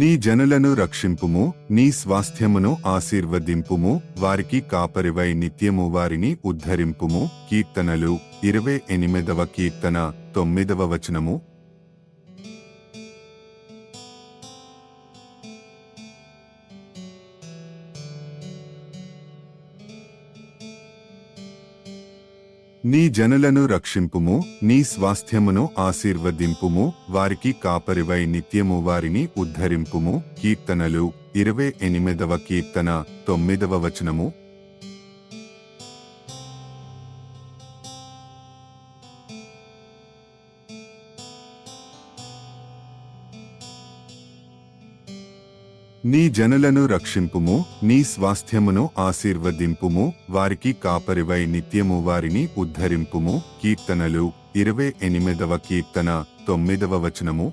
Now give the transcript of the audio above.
నీ జనులను రక్షింపుము, నీ స్వాస్థ్యమును ఆశీర్వదింపుము, వారికి కాపరివై నిత్యము వారిని ఉద్ధరింపుము. కీర్తనలు 28వ కీర్తన 9వ వచనము. నీ జనులను రక్షింపుము, నీ స్వాస్థ్యమును ఆశీర్వదింపుము, వారికి కాపరివై నిత్యము వారిని ఉద్ధరింపుము. కీర్తనలు 28వ కీర్తన 9వ వచనము. నీ జనులను రక్షింపుము, నీ స్వాస్థ్యమును ఆశీర్వదింపుము, వారికి కాపరివై నిత్యము వారిని ఉద్ధరింపుము. కీర్తనలు 28వ కీర్తన 9వ వచనము.